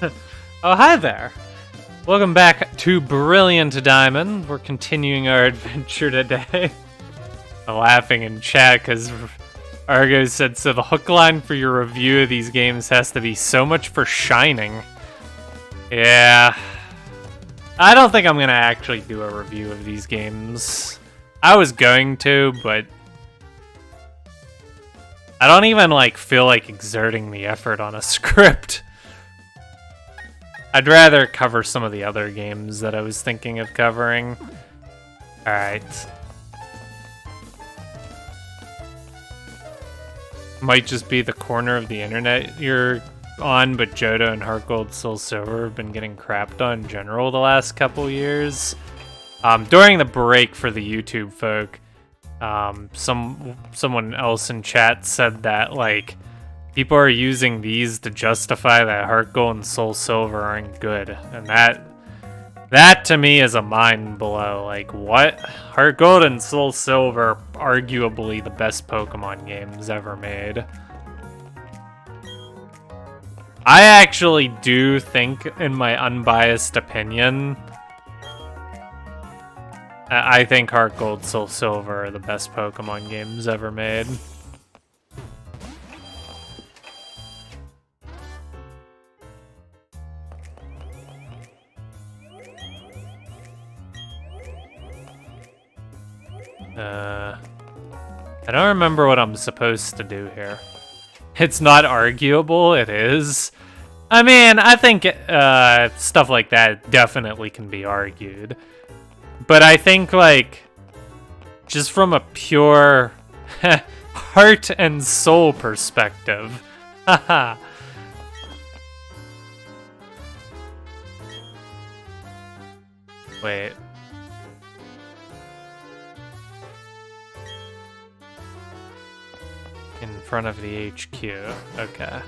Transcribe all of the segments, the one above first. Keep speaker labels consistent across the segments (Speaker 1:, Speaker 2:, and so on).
Speaker 1: Oh, hi there. Welcome back to Brilliant Diamond. We're continuing our adventure today. I'm laughing in chat because Argo said, so the hook line for your review of these games has to be so much for Shining. Yeah. I don't think I'm going to actually do a review of these games. I was going to, but I don't even feel like exerting the effort on a script. I'd rather cover some of the other games that I was thinking of covering. Alright. Might just be the corner of the internet you're on, but Johto and Heart Gold Soul Silver have been getting crapped on in general the last couple years. During the break for the YouTube folk, someone else in chat said that, people are using these to justify that Heart Gold and Soul Silver aren't good. And that to me is a mind blow. What? Heart Gold and Soul Silver are arguably the best Pokemon games ever made. I actually do think, in my unbiased opinion, I think Heart Gold, Soul Silver are the best Pokemon games ever made. I don't remember what I'm supposed to do here. It's not arguable, it is. I mean, I think stuff like that definitely can be argued. But I think, just from a pure heart and soul perspective. Haha. Wait. In front of the HQ. Okay.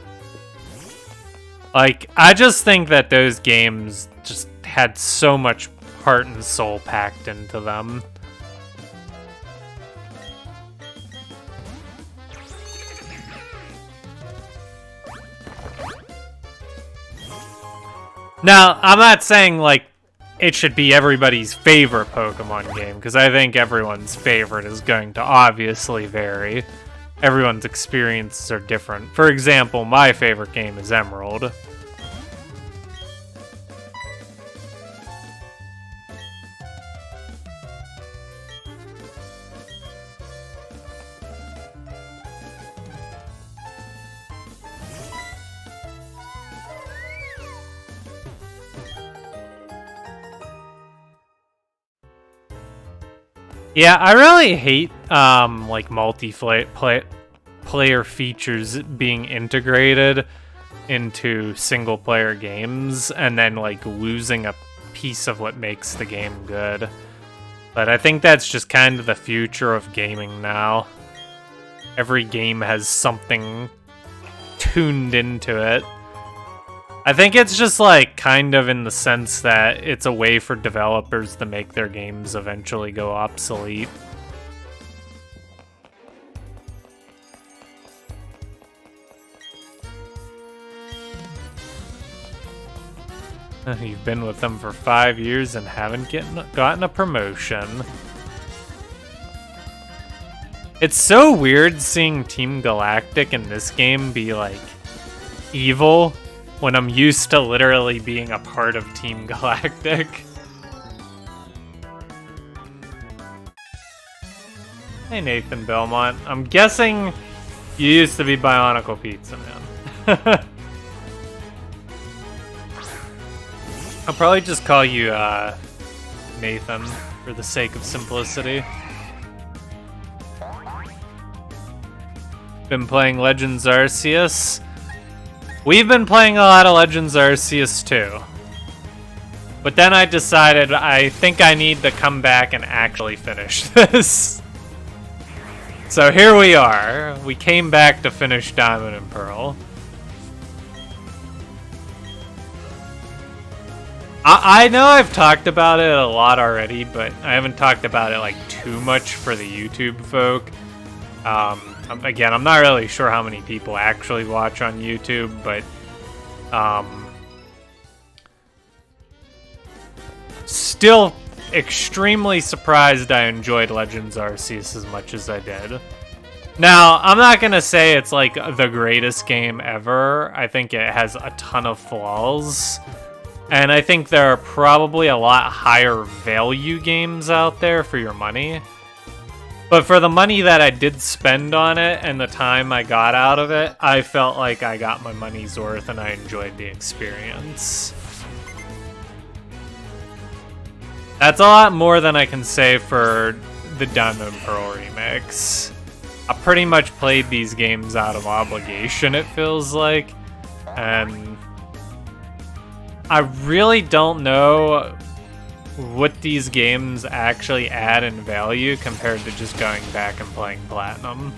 Speaker 1: I just think that those games just had so much heart and soul packed into them. Now, I'm not saying, it should be everybody's favorite Pokemon game, because I think everyone's favorite is going to obviously vary. Everyone's experiences are different. For example, my favorite game is Emerald. Yeah, I really hate, multiplayer features being integrated into single-player games and then, losing a piece of what makes the game good. But I think that's just kind of the future of gaming now. Every game has something tuned into it. I think it's just, kind of in the sense that it's a way for developers to make their games eventually go obsolete. You've been with them for 5 years and haven't gotten a promotion. It's so weird seeing Team Galactic in this game be, evil, when I'm used to literally being a part of Team Galactic. Hey, Nathan Belmont. I'm guessing you used to be Bionicle Pizza Man. I'll probably just call you Nathan for the sake of simplicity. Been playing Legends Arceus. We've been playing a lot of Legends Arceus too. But then I decided I think I need to come back and actually finish this. So here we are. We came back to finish Diamond and Pearl. I know I've talked about it a lot already, but I haven't talked about it too much for the YouTube folk. Again, I'm not really sure how many people actually watch on YouTube, but still extremely surprised I enjoyed Legends Arceus as much as I did. Now, I'm not gonna say it's like the greatest game ever. I think it has a ton of flaws. And I think there are probably a lot higher value games out there for your money. But for the money that I did spend on it and the time I got out of it, I felt like I got my money's worth and I enjoyed the experience. That's a lot more than I can say for the Diamond and Pearl remix. I pretty much played these games out of obligation, it feels like. And I really don't know what these games actually add in value compared to just going back and playing Platinum.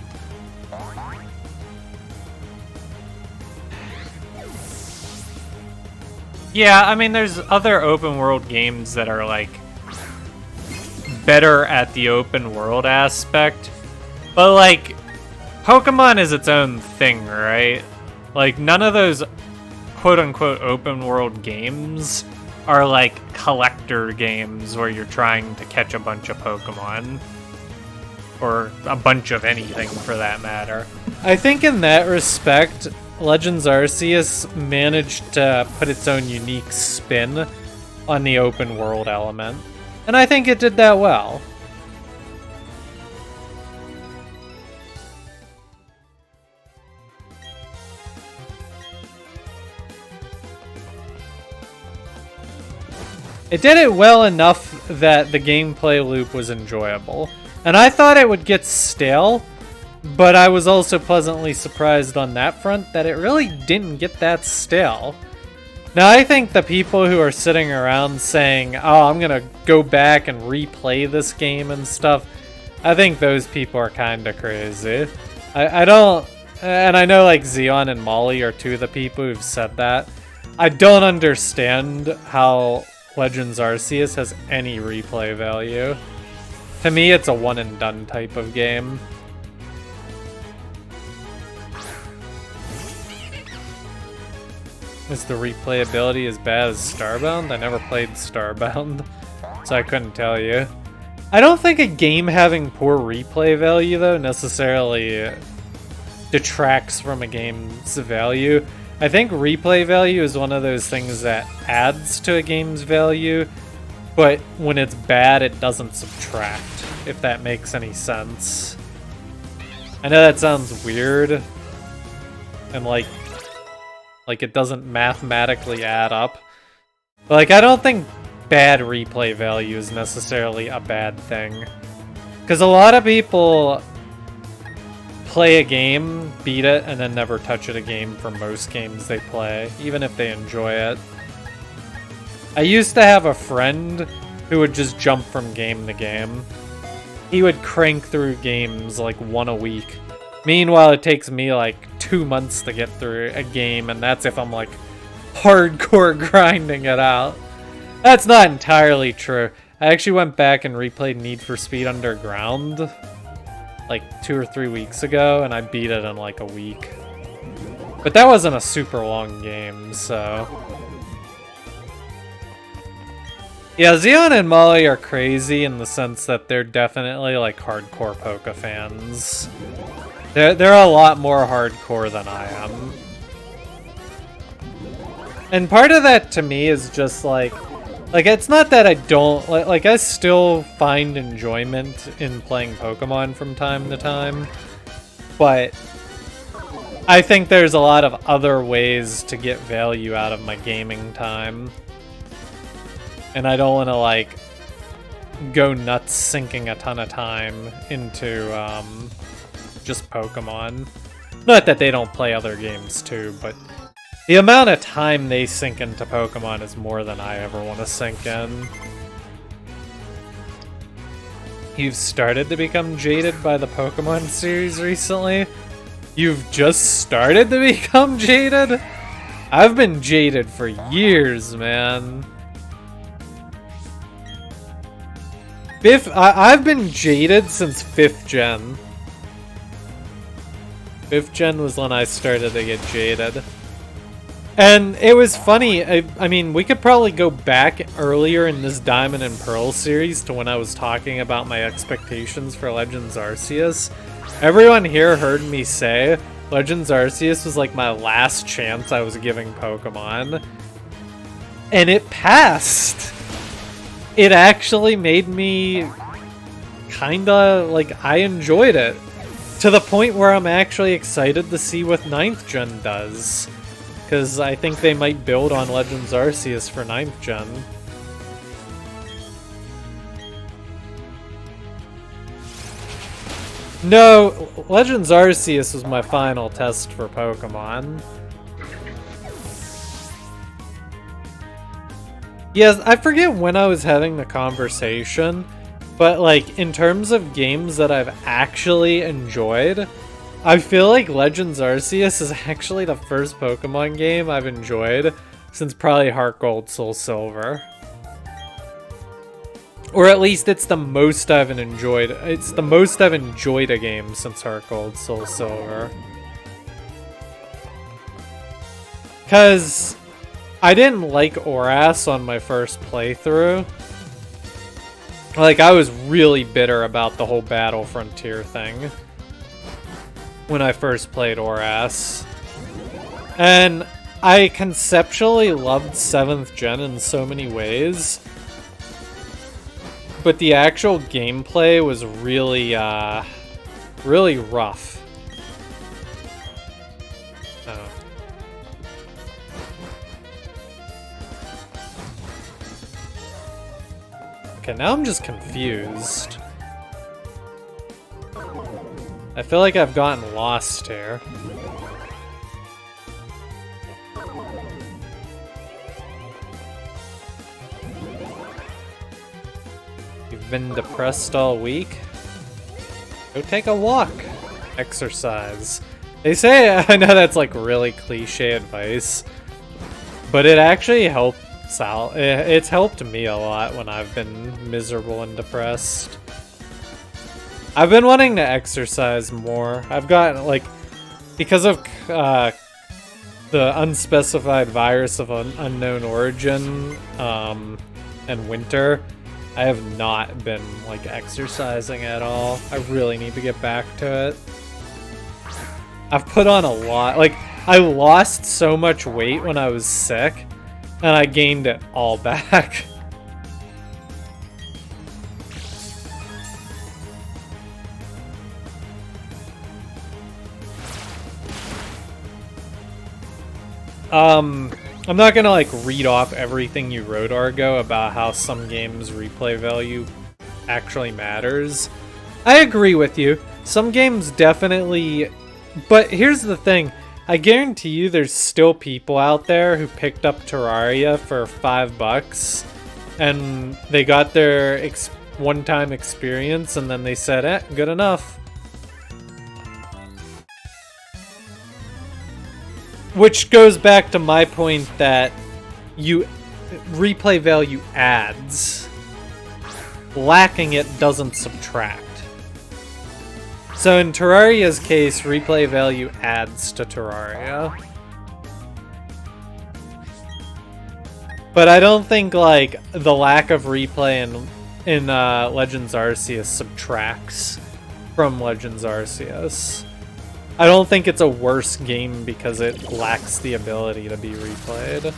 Speaker 1: Yeah, I mean, there's other open world games that are like better at the open world aspect, but like Pokemon is its own thing, right? Like none of those quote-unquote open world games are like collector games where you're trying to catch a bunch of Pokemon. Or a bunch of anything for that matter. I think in that respect, Legends Arceus managed to put its own unique spin on the open world element. And I think it did that well. It did it well enough that the gameplay loop was enjoyable. And I thought it would get stale, but I was also pleasantly surprised on that front that it really didn't get that stale. Now I think the people who are sitting around saying, oh, I'm gonna go back and replay this game and stuff, I think those people are kinda crazy. I don't, and I know like Xeon and Molly are two of the people who've said that. I don't understand how Legends Arceus has any replay value. To me, it's a one and done type of game. Is the replayability as bad as Starbound? I never played Starbound, so I couldn't tell you. I don't think a game having poor replay value, though, necessarily detracts from a game's value. I think replay value is one of those things that adds to a game's value, but when it's bad, it doesn't subtract, if that makes any sense. I know that sounds weird, and like it doesn't mathematically add up. But like, I don't think bad replay value is necessarily a bad thing. Because a lot of people play a game, beat it, and then never touch it again for most games they play, even if they enjoy it. I used to have a friend who would just jump from game to game. He would crank through games like one a week. Meanwhile, it takes me like 2 months to get through a game, and that's if I'm like hardcore grinding it out. That's not entirely true. I actually went back and replayed Need for Speed Underground like 2 or 3 weeks ago, and I beat it in like a week. But that wasn't a super long game, so... Yeah, Xeon and Molly are crazy in the sense that they're definitely like hardcore Poké fans. They're a lot more hardcore than I am. And part of that to me is just like it's not that I don't, like I still find enjoyment in playing Pokemon from time to time, but I think there's a lot of other ways to get value out of my gaming time. And I don't want to like go nuts sinking a ton of time into just Pokemon. Not that they don't play other games too, but the amount of time they sink into Pokemon is more than I ever want to sink in. You've started to become jaded by the Pokemon series recently? You've just started to become jaded? I've been jaded for years, man. I've been jaded since 5th gen. 5th gen was when I started to get jaded. And it was funny, I mean, we could probably go back earlier in this Diamond and Pearl series to when I was talking about my expectations for Legends Arceus. Everyone here heard me say Legends Arceus was like my last chance I was giving Pokemon. And it passed! It actually made me kinda, like, I enjoyed it. To the point where I'm actually excited to see what 9th Gen does. Because I think they might build on Legends Arceus for 9th Gen. No, Legends Arceus was my final test for Pokemon. Yes, I forget when I was having the conversation, but like, in terms of games that I've actually enjoyed, I feel like Legends Arceus is actually the first Pokemon game I've enjoyed since probably Heart Gold, Soul Silver. Or at least it's the most I've enjoyed. It's the most I've enjoyed a game since Heart Gold, Soul Silver. Because I didn't like Oras on my first playthrough. Like, I was really bitter about the whole Battle Frontier thing when I first played Oras. And I conceptually loved 7th Gen in so many ways. But the actual gameplay was really, really rough. Oh. Okay, now I'm just confused. I feel like I've gotten lost here. You've been depressed all week? Go take a walk. Exercise. They say, I know that's like really cliche advice, but it actually helps out. It's helped me a lot when I've been miserable and depressed. I've been wanting to exercise more. I've gotten, like, because of the unspecified virus of unknown origin and winter, I have not been, like, exercising at all. I really need to get back to it. I've put on a lot. Like, I lost so much weight when I was sick, and I gained it all back. I'm not gonna like read off everything you wrote, Argo, about how some games replay value actually matters. I agree with you. Some games definitely, but here's the thing. I guarantee you there's still people out there who picked up Terraria for $5 and they got their one-time experience and then they said, good enough. Which goes back to my point that replay value adds. Lacking it doesn't subtract. So in Terraria's case, replay value adds to Terraria. But I don't think like the lack of replay in Legends Arceus subtracts from Legends Arceus. I don't think it's a worse game because it lacks the ability to be replayed.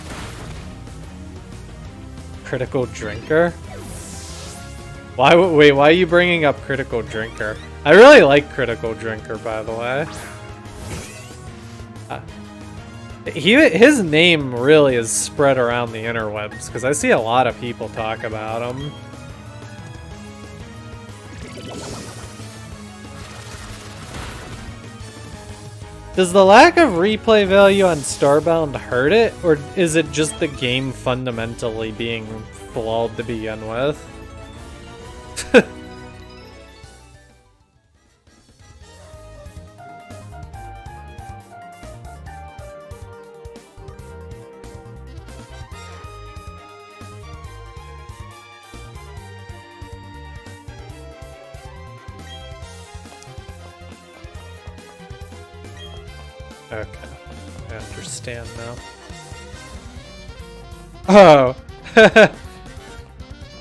Speaker 1: Critical Drinker? Wait, why are you bringing up Critical Drinker? I really like Critical Drinker, by the way. His name really is spread around the interwebs, because I see a lot of people talk about him. Does the lack of replay value on Starbound hurt it, or is it just the game fundamentally being flawed to begin with? Okay, I understand now. Oh.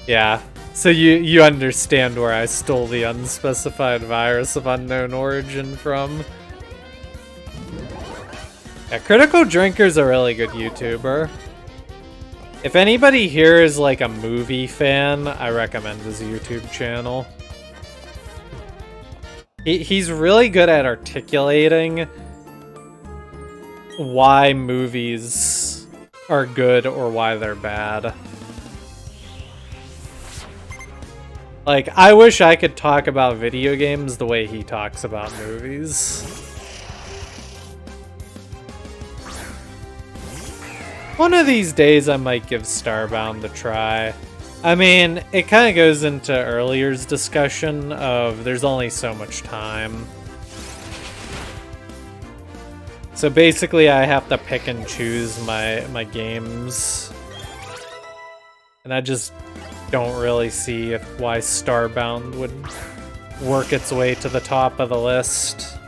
Speaker 1: Yeah. So you understand where I stole the unspecified virus of unknown origin from. Yeah, Critical Drinker's a really good YouTuber. If anybody here is like a movie fan, I recommend his YouTube channel. He's really good at articulating why movies are good or why they're bad. Like, I wish I could talk about video games the way he talks about movies. One of these days I might give Starbound a try. I mean, it kind of goes into earlier's discussion of there's only so much time. So basically I have to pick and choose my games. And I just don't really see why Starbound would work its way to the top of the list.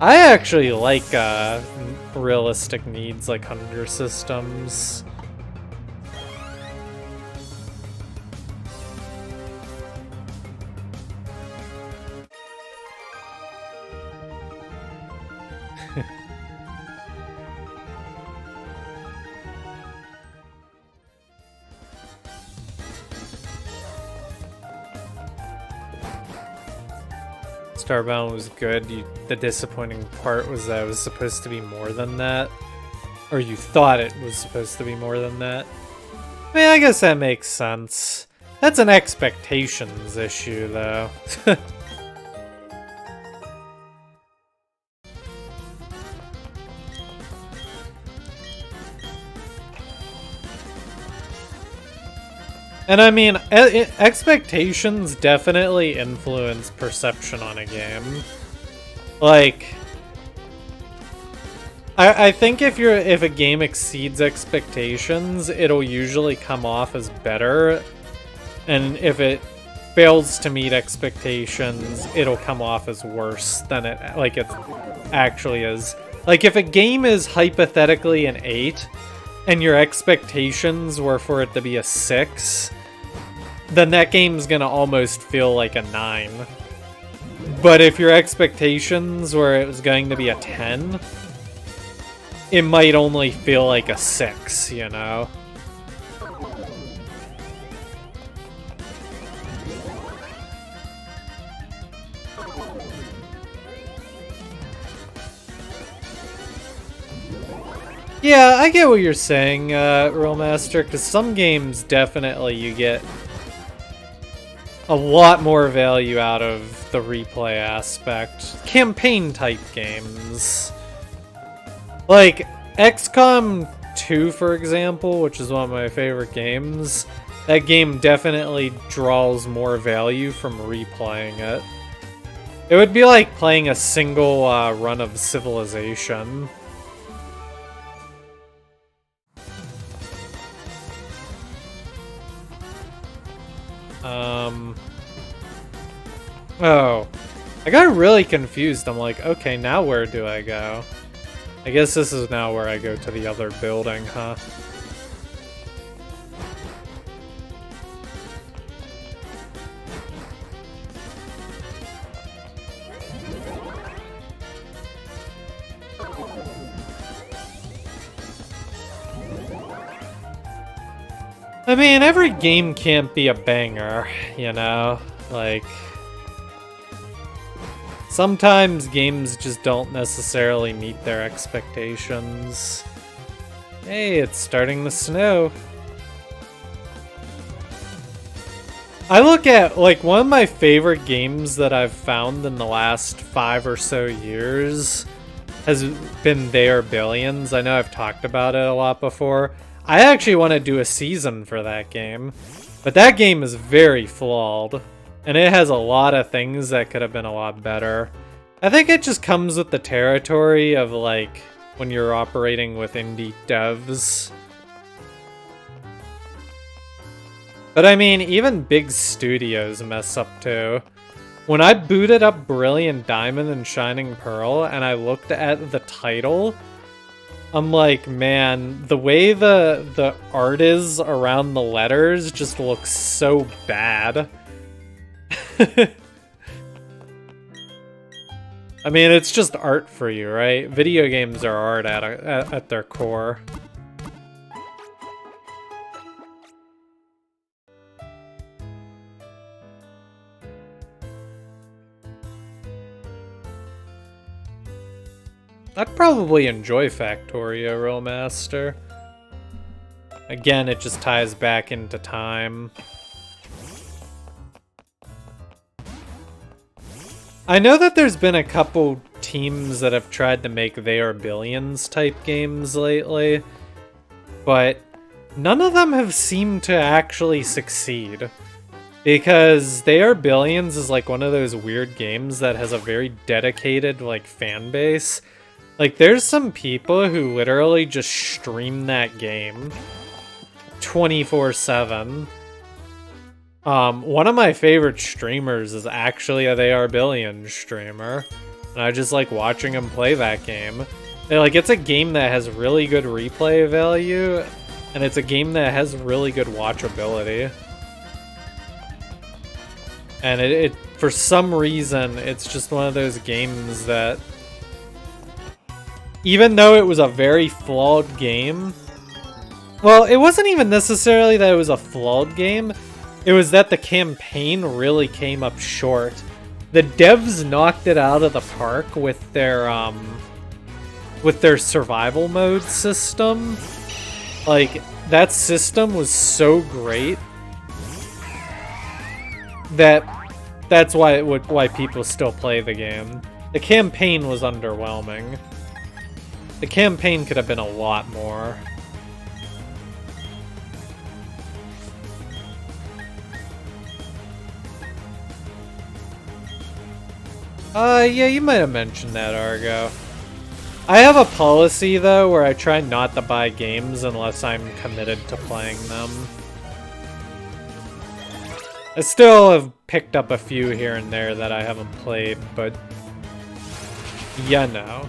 Speaker 1: I actually like realistic needs like Hunger Systems. Starbound was good. The disappointing part was that it was supposed to be more than that. Or you thought it was supposed to be more than that. I mean, I guess that makes sense. That's an expectations issue, though. And I mean, expectations definitely influence perception on a game. Like, I think if a game exceeds expectations, it'll usually come off as better, and if it fails to meet expectations, it'll come off as worse than it actually is. Like, if a game is hypothetically an 8, and your expectations were for it to be a 6, then that game's gonna almost feel like a 9. But if your expectations were it was going to be a 10, it might only feel like a 6, you know? Yeah, I get what you're saying, Realmaster, because some games definitely you get a lot more value out of the replay aspect. Campaign-type games. Like, XCOM 2, for example, which is one of my favorite games, that game definitely draws more value from replaying it. It would be like playing a single run of Civilization. Oh. I got really confused. I'm like, okay, now where do I go? I guess this is now where I go to the other building, huh? I mean, every game can't be a banger, you know? Like, sometimes games just don't necessarily meet their expectations. Hey, it's starting to snow. I look at, like, one of my favorite games that I've found in the last 5 or so years has been They Are Billions. I know I've talked about it a lot before. I actually want to do a season for that game, but that game is very flawed, and it has a lot of things that could have been a lot better. I think it just comes with the territory of, like, when you're operating with indie devs. But I mean, even big studios mess up too. When I booted up Brilliant Diamond and Shining Pearl and I looked at the title, I'm like, man, the way the art is around the letters just looks so bad. I mean, it's just art for you, right? Video games are art at their core. I'd probably enjoy Factorio Rolemaster. Again, it just ties back into time. I know that there's been a couple teams that have tried to make They Are Billions type games lately, but none of them have seemed to actually succeed. Because They Are Billions is like one of those weird games that has a very dedicated like fan base. Like, there's some people who literally just stream that game 24/7. One of my favorite streamers is actually a They Are Billions streamer. And I just like watching him play that game. And, like, it's a game that has really good replay value. And it's a game that has really good watchability. And it for some reason, it's just one of those games that... Even though it was a very flawed game... Well, it wasn't even necessarily that it was a flawed game. It was that the campaign really came up short. The devs knocked it out of the park with their survival mode system. Like, that system was so great that's why people still play the game. The campaign was underwhelming. The campaign could have been a lot more. Yeah, you might have mentioned that, Argo. I have a policy, though, where I try not to buy games unless I'm committed to playing them. I still have picked up a few here and there that I haven't played, but... you know.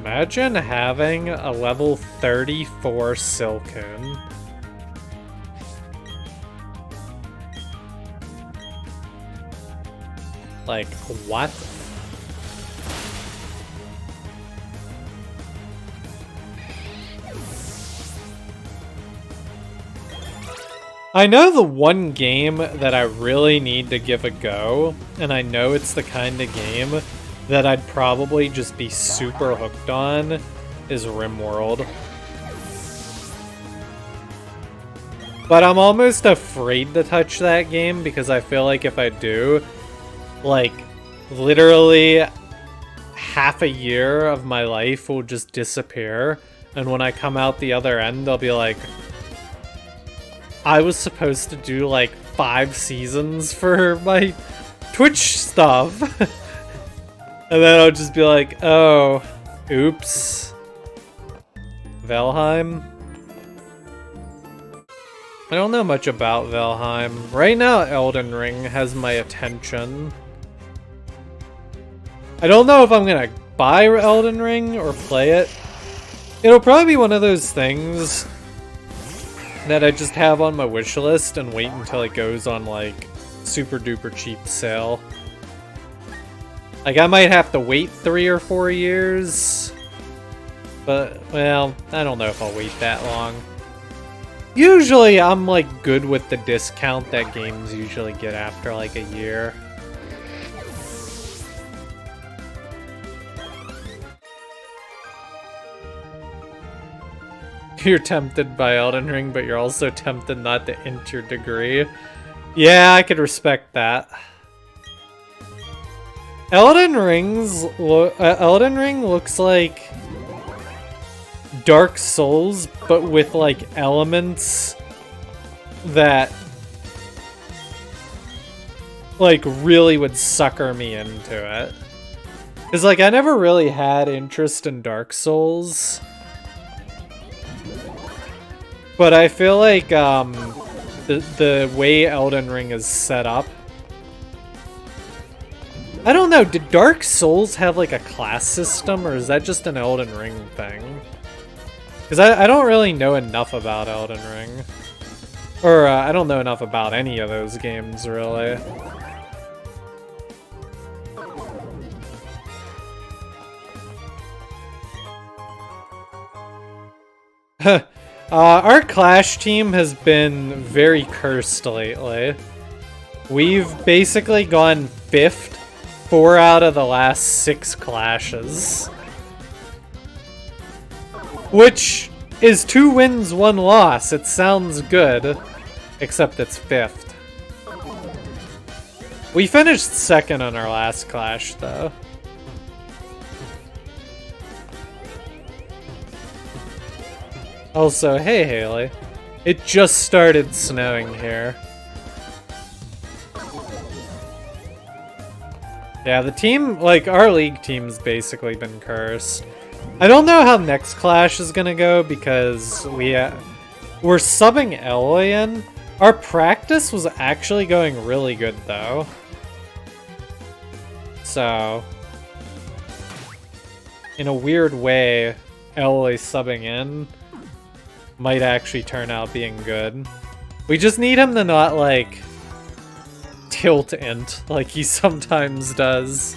Speaker 1: Imagine having a level 34 Silcoon. Like, what? I know the one game that I really need to give a go, and I know it's the kind of game that I'd probably just be super hooked on, is RimWorld. But I'm almost afraid to touch that game because I feel like if I do, like, literally half a year of my life will just disappear. And when I come out the other end, I'll be like, I was supposed to do like 5 seasons for my Twitch stuff. And then I'll just be like, oh, oops. Valheim? I don't know much about Valheim. Right now, Elden Ring has my attention. I don't know if I'm gonna buy Elden Ring or play it. It'll probably be one of those things that I just have on my wish list and wait until it goes on, like, super duper cheap sale. Like, I might have to wait 3 or 4 years. But, well, I don't know if I'll wait that long. Usually, I'm, like, good with the discount that games usually get after, like, a year. You're tempted by Elden Ring, but you're also tempted not to int your degree. Yeah, I could respect that. Elden Ring looks like Dark Souls, but with like elements that like really would sucker me into it. Cause like I never really had interest in Dark Souls, but I feel like the way Elden Ring is set up, I don't know, did Dark Souls have like a class system, or is that just an Elden Ring thing? Because I don't really know enough about Elden Ring. Or I don't know enough about any of those games, really. Our Clash team has been very cursed lately. We've basically gone 5th 4 out of the last 6 clashes. Which is 2 wins, 1 loss. It sounds good, except it's 5th. We finished 2nd on our last clash, though. Also, hey Haley. It just started snowing here. Yeah, the team, like, our league team's basically been cursed. I don't know how next clash is gonna go because we're subbing Ellie in. Our practice was actually going really good, though. So, in a weird way, Ellie subbing in might actually turn out being good. We just need him to not, like, tilt int like he sometimes does.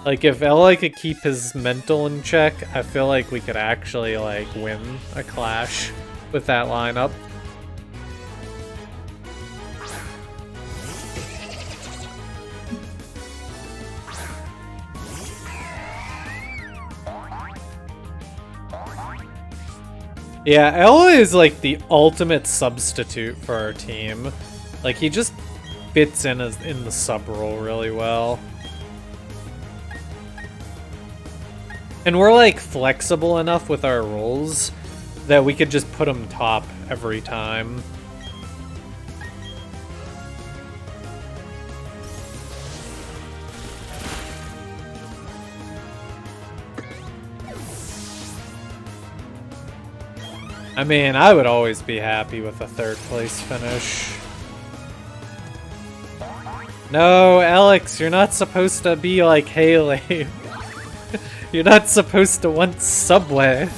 Speaker 1: Like, if Ella could keep his mental in check, I feel like we could actually, like, win a clash with that lineup. Yeah, Ella is, like, the ultimate substitute for our team. Like, he just fits in the sub role really well. And we're, like, flexible enough with our roles that we could just put him top every time. I mean, I would always be happy with a 3rd place finish. No, Alex, you're not supposed to be like Haley. You're not supposed to want Subway.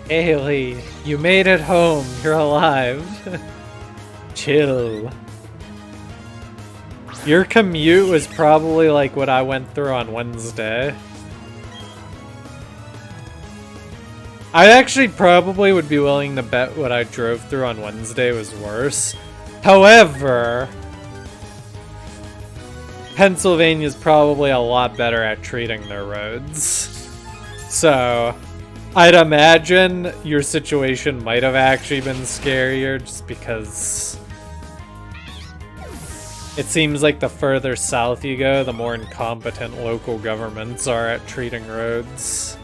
Speaker 1: Haley, you made it home. You're alive. Chill. Your commute was probably like what I went through on Wednesday. I actually probably would be willing to bet what I drove through on Wednesday was worse. However, Pennsylvania's probably a lot better at treating their roads. So, I'd imagine your situation might have actually been scarier just because it seems like the further south you go, the more incompetent local governments are at treating roads.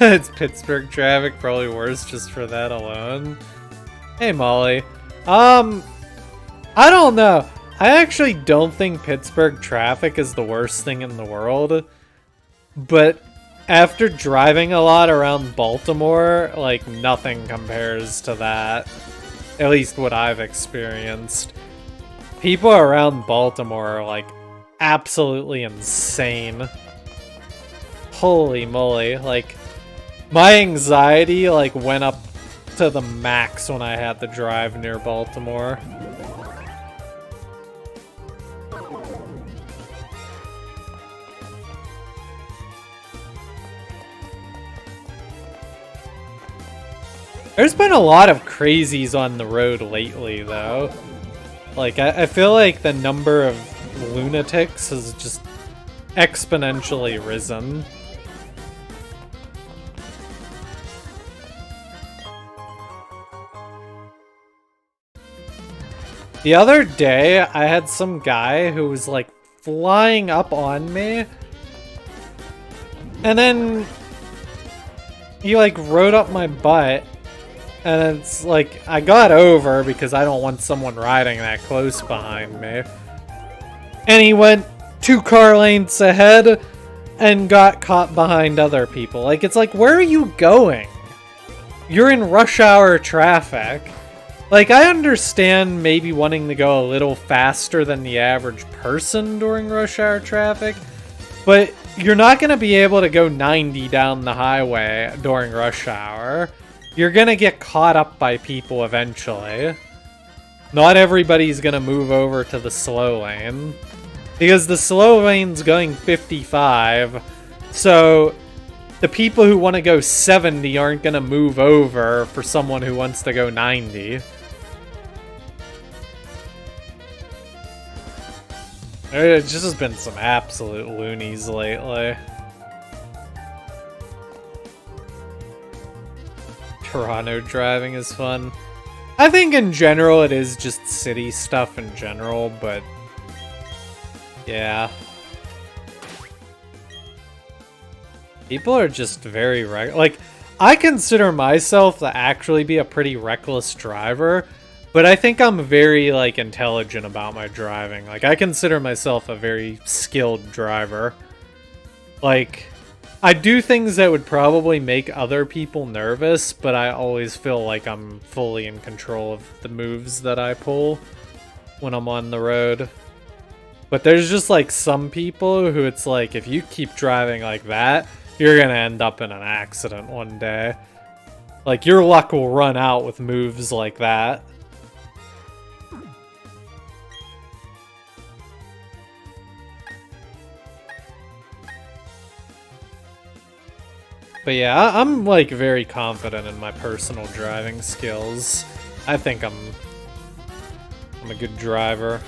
Speaker 1: It's Pittsburgh traffic, probably worse just for that alone. Hey Molly. I don't know. I actually don't think Pittsburgh traffic is the worst thing in the world. But after driving a lot around Baltimore, like, nothing compares to that. At least what I've experienced. People around Baltimore are, like, absolutely insane. Holy moly, like, my anxiety, like, went up to the max when I had to drive near Baltimore. There's been a lot of crazies on the road lately, though. Like, I feel like the number of lunatics has just exponentially risen. The other day, I had some guy who was, like, flying up on me. And then he, like, rode up my butt. And it's like, I got over because I don't want someone riding that close behind me. And he went 2 car lengths ahead and got caught behind other people. Like, it's like, where are you going? You're in rush hour traffic. Like, I understand maybe wanting to go a little faster than the average person during rush hour traffic, but you're not going to be able to go 90 down the highway during rush hour. You're gonna get caught up by people eventually. Not everybody's gonna move over to the slow lane. Because the slow lane's going 55, so the people who want to go 70 aren't gonna move over for someone who wants to go 90. There just has been some absolute loonies lately. Toronto driving is fun. I think in general it is just city stuff in general, but yeah. People are just very like, I consider myself to actually be a pretty reckless driver, but I think I'm very, like, intelligent about my driving. Like, I consider myself a very skilled driver. Like, I do things that would probably make other people nervous, but I always feel like I'm fully in control of the moves that I pull when I'm on the road. But there's just, like, some people who it's like, if you keep driving like that, you're gonna end up in an accident one day. Like, your luck will run out with moves like that. But yeah, I'm, like, very confident in my personal driving skills. I think I'm a good driver.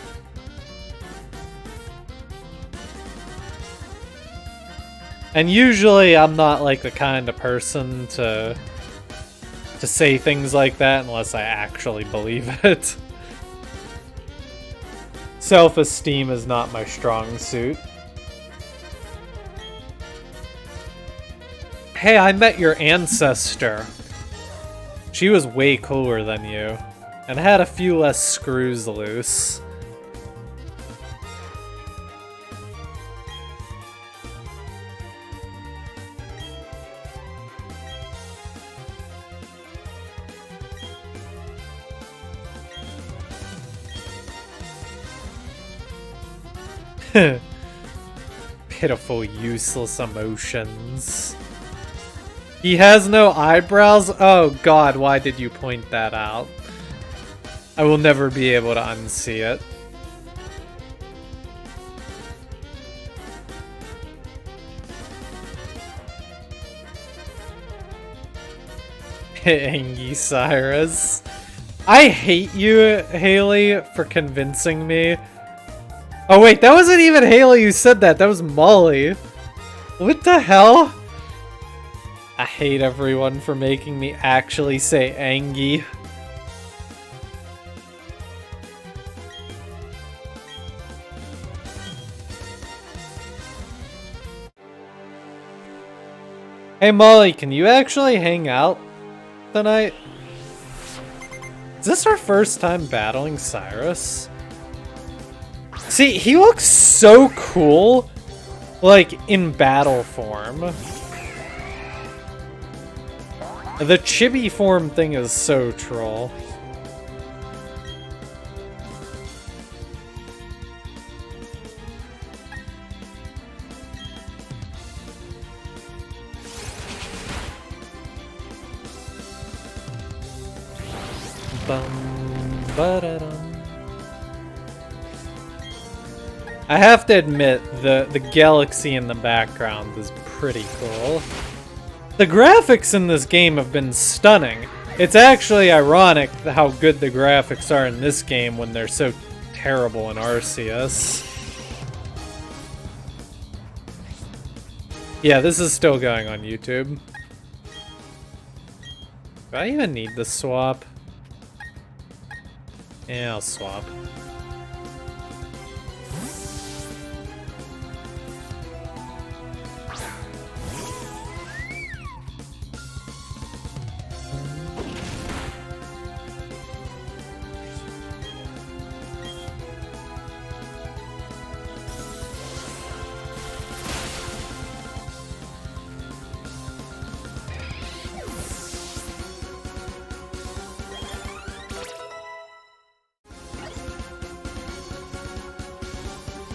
Speaker 1: And usually I'm not, like, the kind of person to say things like that unless I actually believe it. Self-esteem is not my strong suit. Hey, I met your ancestor. She was way cooler than you, and had a few less screws loose. Pitiful, useless emotions. He has no eyebrows? Oh god, why did you point that out? I will never be able to unsee it. Angie Cyrus. I hate you, Haley, for convincing me. Oh wait, that wasn't even Haley who said that. That was Molly. What the hell? I hate everyone for making me actually say Angie. Hey Molly, can you actually hang out tonight? Is this our first time battling Cyrus? See, he looks so cool, like, in battle form. The chibi form thing is so troll. Bum, ba-da-dum. I have to admit, the galaxy in the background is pretty cool. The graphics in this game have been stunning. It's actually ironic how good the graphics are in this game when they're so terrible in Arceus. Yeah, this is still going on YouTube. Do I even need the swap? Yeah, I'll swap.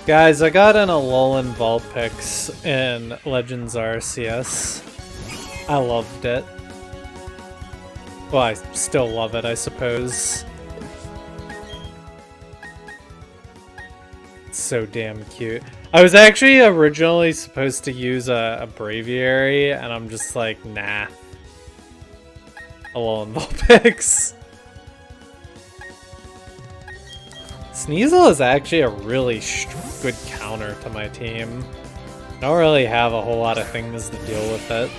Speaker 1: Guys, I got an Alolan Vulpix in Legends Arceus. I loved it. Well, I still love it, I suppose. It's so damn cute. I was actually originally supposed to use a Braviary, and I'm just like, nah. Alolan Vulpix. Sneasel is actually a really good counter to my team. I don't really have a whole lot of things to deal with it.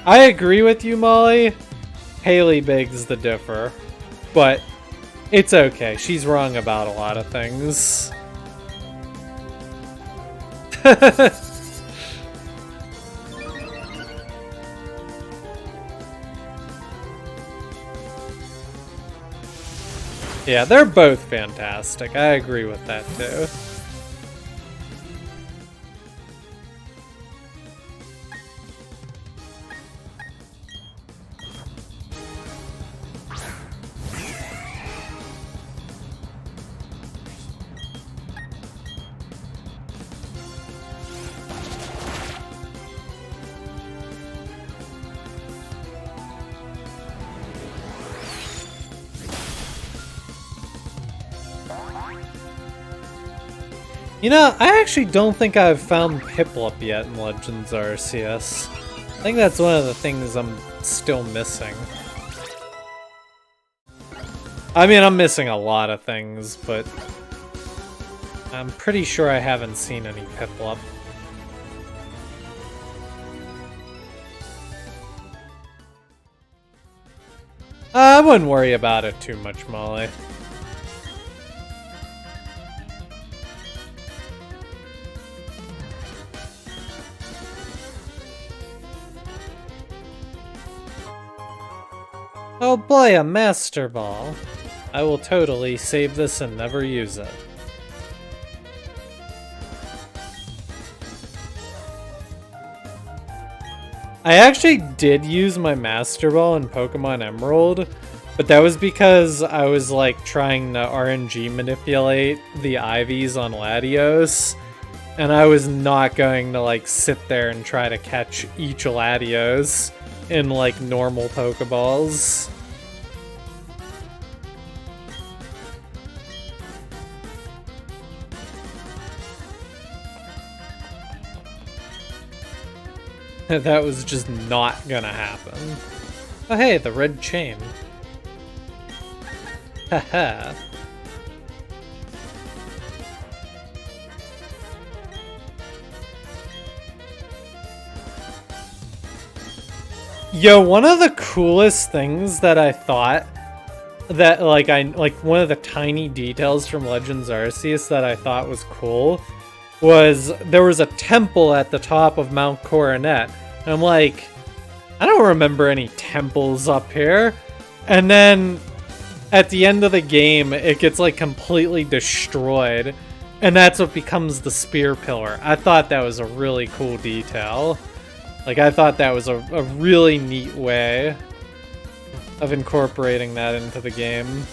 Speaker 1: I agree with you, Molly. Haley begs the differ. But it's okay. She's wrong about a lot of things. Yeah, they're both fantastic. I agree with that too. You know, I actually don't think I've found Piplup yet in Legends Arceus. I think that's one of the things I'm still missing. I mean, I'm missing a lot of things, but I'm pretty sure I haven't seen any Piplup. I wouldn't worry about it too much, Molly. Oh boy, a Master Ball. I will totally save this and never use it. I actually did use my Master Ball in Pokemon Emerald, but that was because I was like trying to RNG manipulate the Ivies on Latios, and I was not going to like sit there and try to catch each Latios in like normal Pokeballs. That was just not gonna happen. Oh hey, the red chain. Haha. Yo, one of the coolest things that I thought that one of the tiny details from Legends Arceus that I thought was cool was there was a temple at the top of Mount Coronet. And I'm like, I don't remember any temples up here. And then at the end of the game, it gets like completely destroyed. And that's what becomes the spear pillar. I thought that was a really cool detail. Like, I thought that was a really neat way of incorporating that into the game.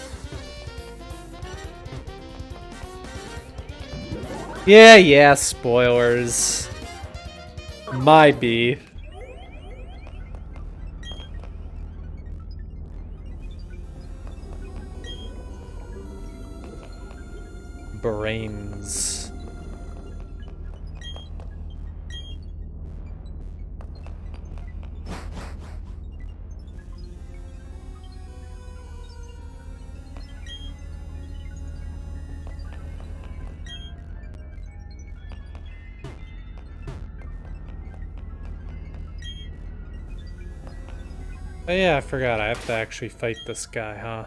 Speaker 1: Yeah, spoilers. My B. brains. Oh yeah, I forgot. I have to actually fight this guy, huh?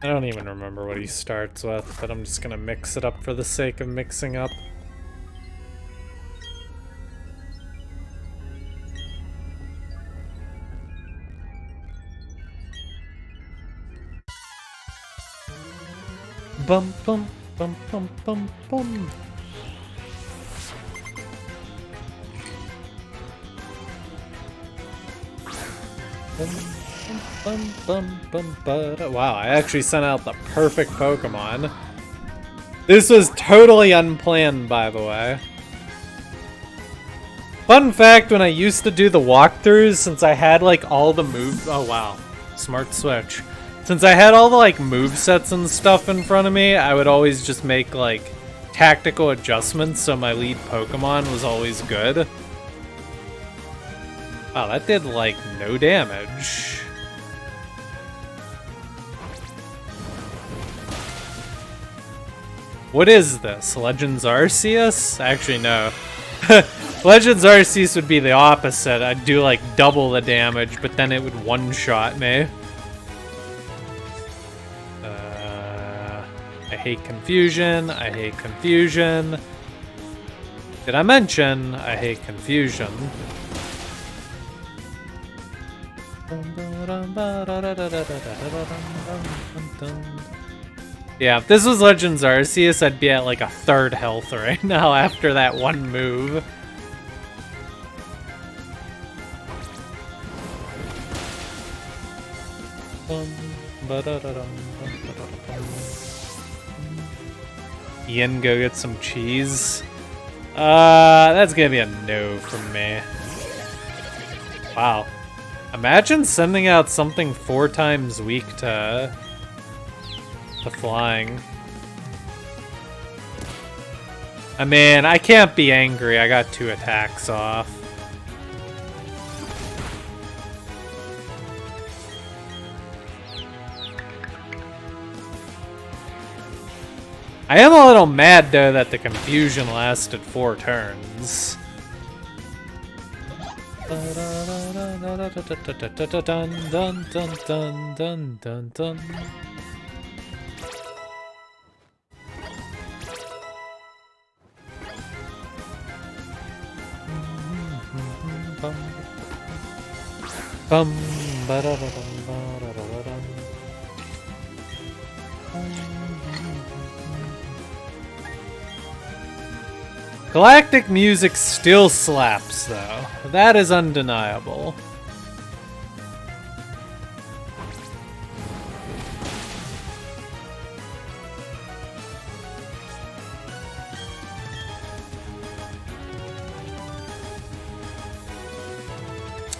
Speaker 1: I don't even remember what he starts with, but I'm just gonna mix it up for the sake of mixing up. Bum bum bum bum bum bum. Wow, I actually sent out the perfect Pokemon. This was totally unplanned, by the way. Fun fact, when I used to do the walkthroughs, since I had like all the moves... Oh wow, smart switch. Since I had all the like movesets and stuff in front of me, I would always just make like tactical adjustments so my lead Pokemon was always good. Wow, that did, like, no damage. What is this? Legends Arceus? Actually, no. Legends Arceus would be the opposite. I'd do, like, double the damage, but then it would one-shot me. I hate confusion. I hate confusion. Did I mention I hate confusion? Yeah, if this was Legends Arceus, I'd be at like a third health right now after that one move. Ian, go get some cheese. That's gonna be a no from me. Wow. Imagine sending out something 4 times weak to flying. I mean, I can't be angry. I got 2 attacks off. I am a little mad, though, that the confusion lasted 4 turns. Galactic music still slaps, though. That is undeniable.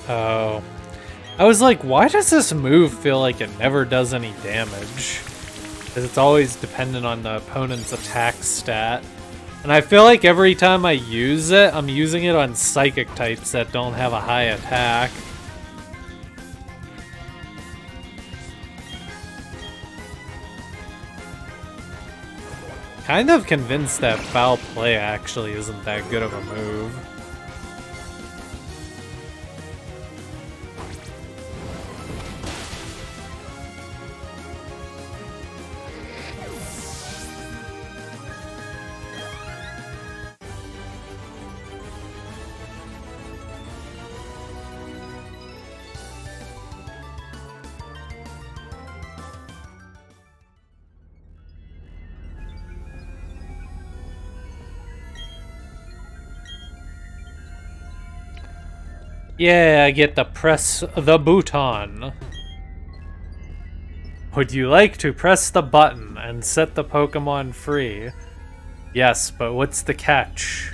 Speaker 1: Oh. I was like, why does this move feel like it never does any damage? Because it's always dependent on the opponent's attack stat. And I feel like every time I use it, I'm using it on psychic types that don't have a high attack. Kind of convinced that foul play actually isn't that good of a move. Yeah, I get to press the button. Would you like to press the button and set the Pokemon free? Yes, but what's the catch?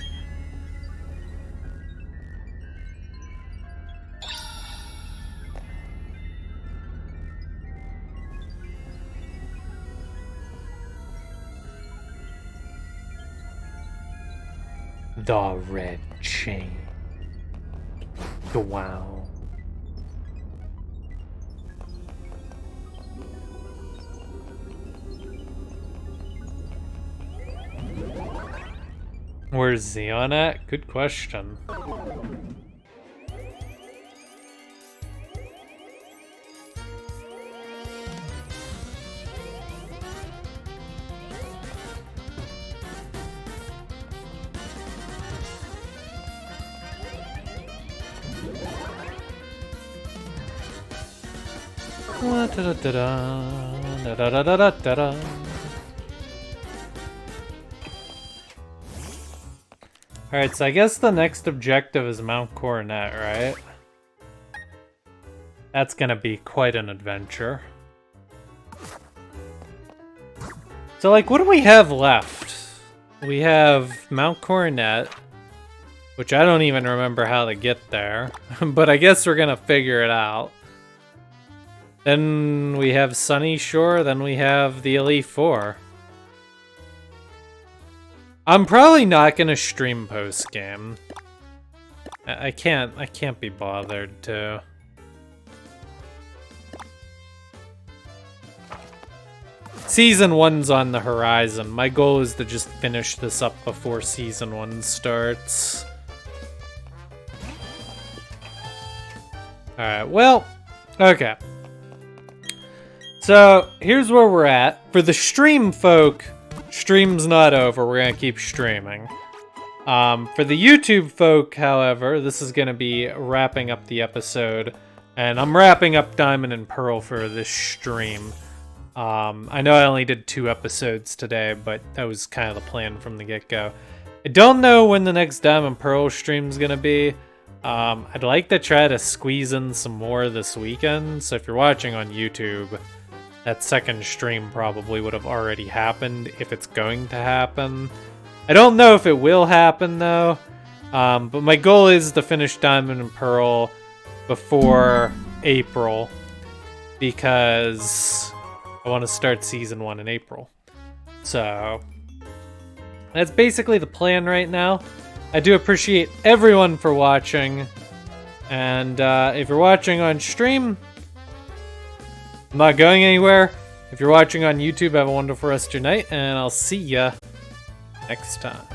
Speaker 1: The red chain. Wow. Where's Xeon at? Good question. Alright, so I guess the next objective is Mount Coronet, right? That's gonna be quite an adventure. So, like, what do we have left? We have Mount Coronet, which I don't even remember how to get there, but I guess we're gonna figure it out. Then we have Sunny Shore, then we have the Elite Four. I'm probably not gonna stream post game. I can't be bothered to. Season 1's on the horizon. My goal is to just finish this up before Season 1 starts. Alright, well, okay. So, here's where we're at. For the stream folk, stream's not over. We're gonna keep streaming. For the YouTube folk, however, this is gonna be wrapping up the episode. And I'm wrapping up Diamond and Pearl for this stream. I know I only did 2 episodes today, but that was kind of the plan from the get-go. I don't know when the next Diamond and Pearl stream's gonna be. I'd like to try to squeeze in some more this weekend, so if you're watching on YouTube, that second stream probably would have already happened if it's going to happen. I don't know if it will happen though, but my goal is to finish Diamond and Pearl before April because I want to start Season 1 in April. So that's basically the plan right now. I do appreciate everyone for watching, and if you're watching on stream, I'm not going anywhere. If you're watching on YouTube, have a wonderful rest of your night, and I'll see ya next time.